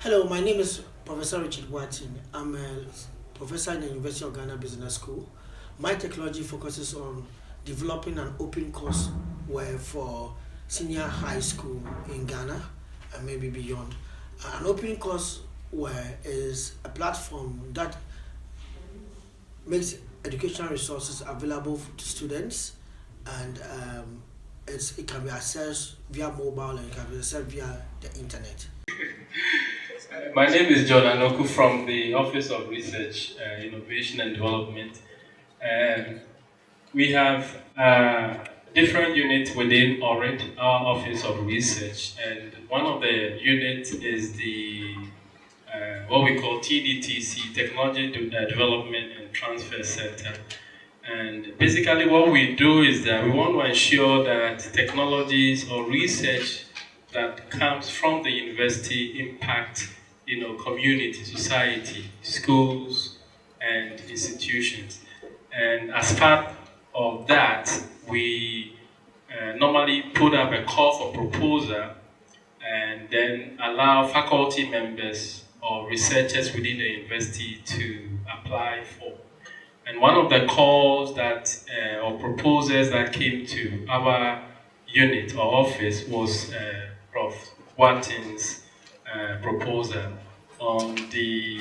Hello, my name is Professor Richard Boateng. I'm a professor in the University of Ghana Business School. My technology focuses on developing an open course where for senior high school in Ghana and maybe beyond. An open course where is a platform that makes educational resources available to students, and it can be accessed via mobile and it can be accessed via the internet. My name is John Anoku from the Office of Research, Innovation and Development. We have different units within ORID, our Office of Research, and one of the units is the what we call TDTC, Technology Development and Transfer Center. And basically what we do is that we want to ensure that technologies or research that comes from the university impact community, society, schools, and institutions. And as part of that, we normally put up a call for proposal and then allow faculty members or researchers within the university to apply for. And one of the calls that or proposals that came to our unit or office was Prof. Boateng's proposal on the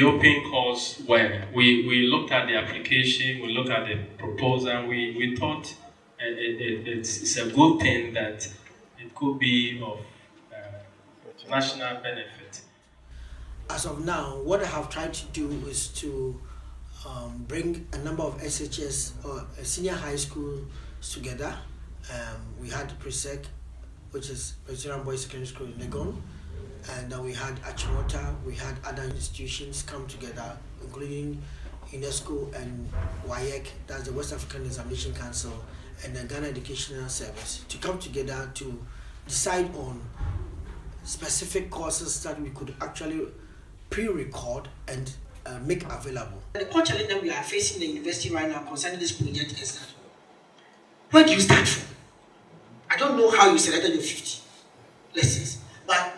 open course where we looked at the application, we looked at the proposal, we thought it's a good thing that it could be of national benefit. As of now, what I have tried to do is to bring a number of SHS or senior high schools together. We had Presec, which is Presbyterian Boys Secondary School in Legon, and we had Achimota, we had other institutions come together, including UNESCO and WAEC, that's the West African Examination Council, and the Ghana Educational Service, to come together to decide on specific courses that we could actually pre-record and make available. The core challenge that we are facing in the university right now concerning this project is that where do you start from? I don't know how you selected your 50 lessons, but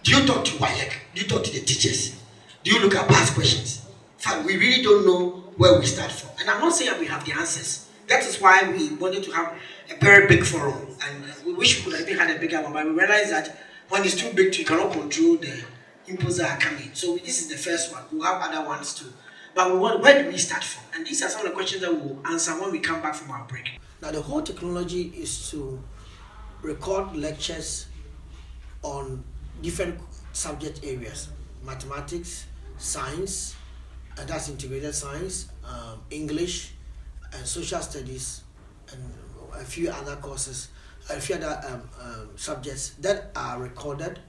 do you talk to WAEC? Do you talk to the teachers? Do you look at past questions? In fact, we really don't know where we start from. And I'm not saying we have the answers. That is why we wanted to have a very big forum, and we wish we could have even had a bigger one, but we realized that when it's too big, you cannot control the inputs that are coming. So this is the first one. We'll have other ones too. But where do we start from? And these are some of the questions that we'll answer when we come back from our break. Now, the whole technology is to record lectures on different subject areas: mathematics, science, and that's integrated science, English, and social studies, and a few other courses, a few other subjects that are recorded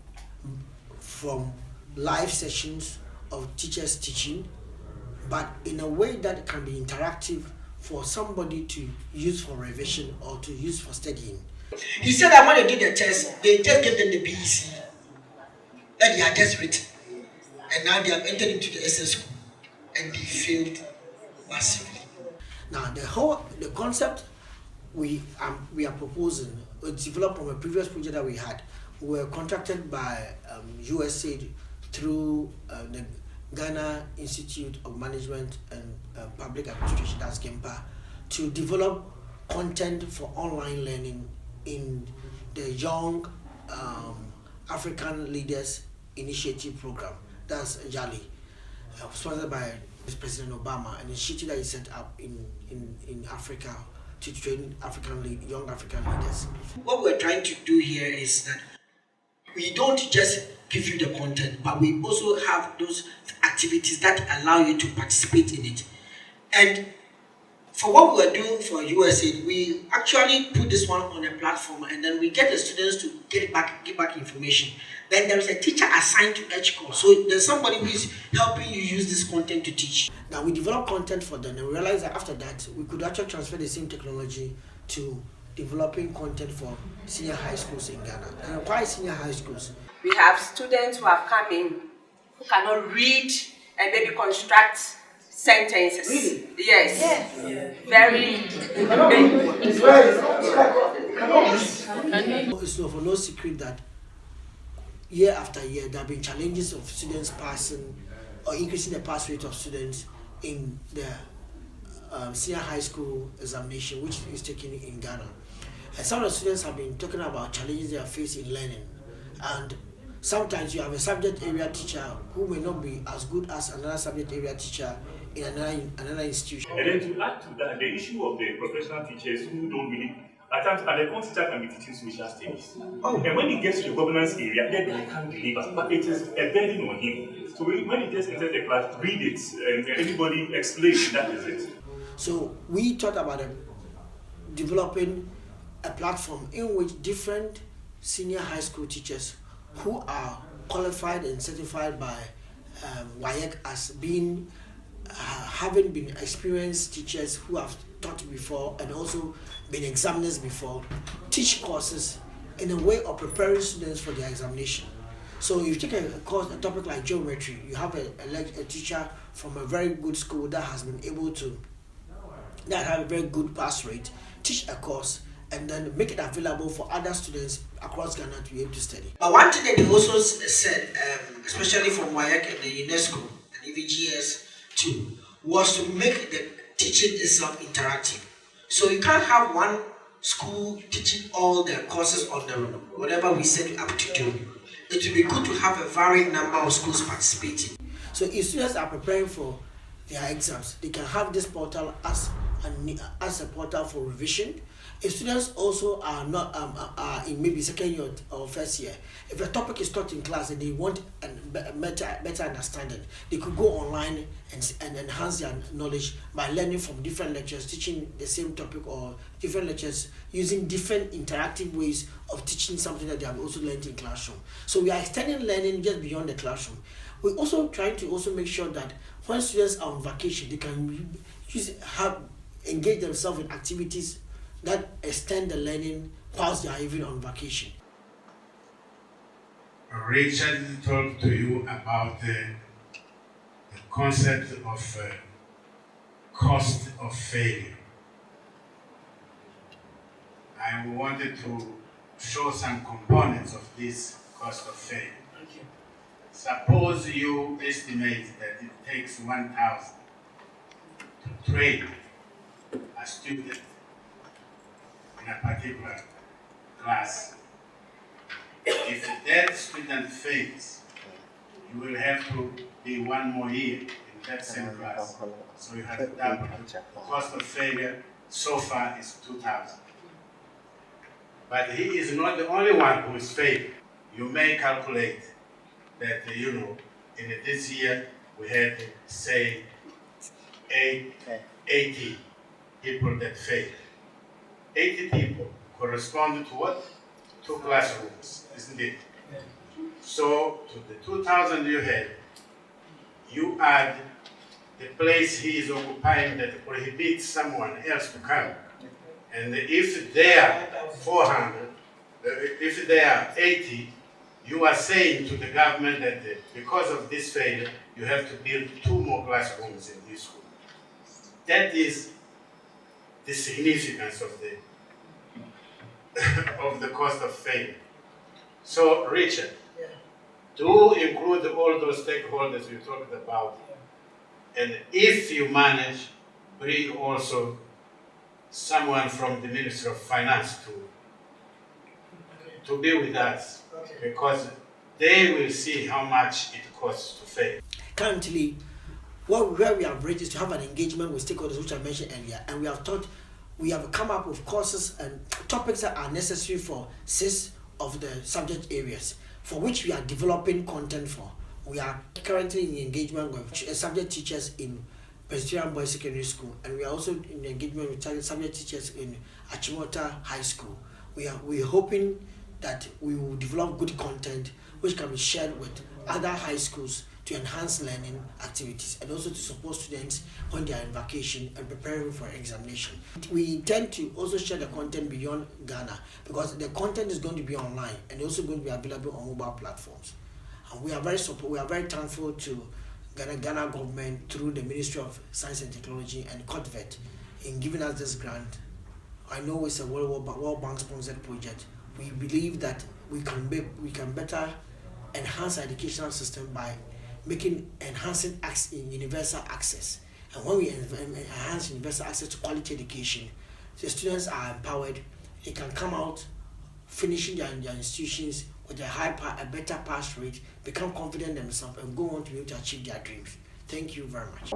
from live sessions of teachers teaching, but in a way that can be interactive for somebody to use for revision or to use for studying. He said that when they did the test, they just gave them the BEC that they had just written, and now they have entered into the SS school and they failed massively. Now the concept we are proposing was developed from a previous project that we had. We were contracted by USAID through the Ghana Institute of Management and Public Administration, that's GEMPA, to develop content for online learning in the Young African Leaders Initiative Program, that's JALI, sponsored by President Obama, an initiative that is set up in Africa to train young African leaders. What we're trying to do here is that we don't just give you the content, but we also have those activities that allow you to participate in it. And for what we were doing for USA, we actually put this one on a platform, and then we get the students to give back information. Then there is a teacher assigned to each course. So there's somebody who is helping you use this content to teach. Now we develop content for them, and we realized that after that we could actually transfer the same technology to developing content for senior high schools in Ghana. And why senior high schools? We have students who have come in who cannot read and maybe construct sentences. Really? Yes. Yeah. Very big. It's for no secret that year after year there have been challenges of students passing or increasing the pass rate of students in the senior high school examination, which is taken in Ghana. And some of the students have been talking about challenges they are facing in learning. And sometimes you have a subject area teacher who may not be as good as another subject area teacher in another institution. And then to add to that, the issue of the professional teachers who don't really, at times, and the teacher can be teaching social studies. Oh. And when he gets to the governance area, the guy can't deliver, but it is a burden on him. So when he gets into the class, read it, and anybody explains, that is it. So we thought about developing a platform in which different senior high school teachers who are qualified and certified by WAEC as being having been experienced teachers who have taught before and also been examiners before, teach courses in a way of preparing students for their examination. So if you take a course, a topic like geometry, you have a teacher from a very good school that has been able to, that have a very good pass rate, teach a course and then make it available for other students across Ghana to be able to study. But one thing that they also said, especially from WAEC and the UNESCO and EVGS too, was to make the teaching itself interactive. So you can't have one school teaching all the courses on the whatever we set up to do. It will be good to have a varied number of schools participating. So if students are preparing for their exams, they can have this portal as a portal for revision. If students also are not in maybe second year or first year, if a topic is taught in class and they want a better understanding, they could go online and enhance their knowledge by learning from different lectures, teaching the same topic or different lectures, using different interactive ways of teaching something that they have also learned in classroom. So we are extending learning just beyond the classroom. We're also trying to also make sure that when students are on vacation, they can engage themselves in activities that extend the learning whilst they are even on vacation. Richard talked to you about the concept of cost of failure. I wanted to show some components of this cost of failure. Suppose you estimate that it takes 1,000 to train a student in a particular class. If that student fails, you will have to be one more year in that same class. So you have to double. The cost of failure so far is 2,000. But he is not the only one who is failing. You may calculate that, in this year we had, say, 80 people that failed. 80 people correspond to what? 2 classrooms, isn't it? So to the 2,000 you had, you add the place he is occupying that prohibits someone else to come. And if they are 400, if they are 80, you are saying to the government that because of this failure, you have to build 2 more classrooms in this school. That is the significance of the cost of failure. So, Richard, do include all those stakeholders you talked about, and if you manage, bring also someone from the Ministry of Finance to be with us, because they will see how much it costs to fail. Currently, where we have reached is to have an engagement with stakeholders, which I mentioned earlier, and we have come up with courses and topics that are necessary for 6 of the subject areas, for which we are developing content for. We are currently in engagement with subject teachers in Presbyterian Boys Secondary School, and we are also in engagement with subject teachers in Achimota High School. We're hoping that we will develop good content which can be shared with other high schools to enhance learning activities and also to support students when they are in vacation and preparing for examination. We intend to also share the content beyond Ghana because the content is going to be online and also going to be available on mobile platforms. And we are very thankful to Ghana government through the Ministry of Science and Technology and COTVET in giving us this grant. I know it's a World Bank sponsored project. We believe that we can better enhance our educational system by enhancing universal access. And when we enhance universal access to quality education, the students are empowered. They can come out finishing their institutions with a better pass rate, become confident in themselves, and go on to be able to achieve their dreams. Thank you very much.